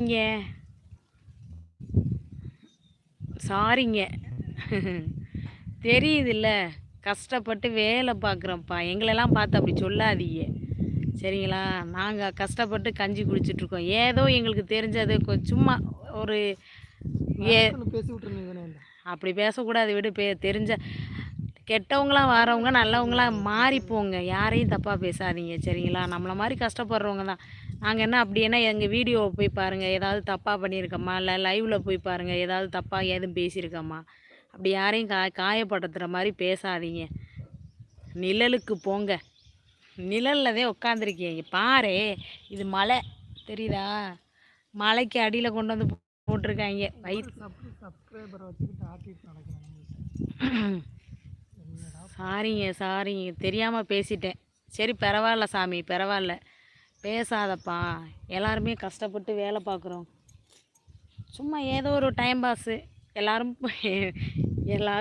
இங்க சாரிங்க. தெரியுதுல்ல, கஷ்டப்பட்டு வேலை பார்க்குறோம்ப்பா. எங்களெல்லாம் பார்த்து அப்படி சொல்லாதீங்க. சரிங்களா? நாங்க கஷ்டப்பட்டு கஞ்சி குடிச்சிட்டுருக்கோம். ஏதோ எங்களுக்கு தெரிஞ்சது சும்மா ஒரு ஏ பேசி விட்டுருந்தீங்க. அப்படி பேசக்கூடாது விடு. தெரிஞ்ச கெட்டவங்களா வாரவங்க, நல்லவங்களா மாறிப்போங்க. யாரையும் தப்பா பேசாதீங்க. சரிங்களா? நம்மள மாரி கஷ்டப்படுறவங்க தான். நாங்க என்ன அப்படி என்ன எங்க வீடியோவ போய் பாருங்க. ஏதாவது தப்பா பண்ணியிருக்கோமா? இல்ல லைவ்ல போய் பாருங்க. ஏதாவது தப்பா எதுவும் பேசியிருக்கோமா? அப்படி யாரையும் காயப்படுத்துற மாரி பேசாதீங்க. நிழலுக்கு போங்க. நிழல்ல தான் உட்காந்துருக்கீங்க. பாரேன், இது மலை. தெரியுதா? மலைக்கு அடியில கொண்டு வந்து போட்டுருக்காய்ங்க. சப்ஸ்கிரைபரை வச்சுக்கிட்டு ஆட்டிட்டு நடக்கிறாங்க. சாரிங்க, சாரிங்க. தெரியாம பேசிட்டேன். சரி பரவால்ல சாமி, பரவால்ல. பேசாதப்பா. எல்லாருமே கஷ்டப்பட்டு வேலை பார்க்குறோம். சும்மா ஏதோ ஒரு டைம் பாஸு. எல்லாரும் எல்லாரும்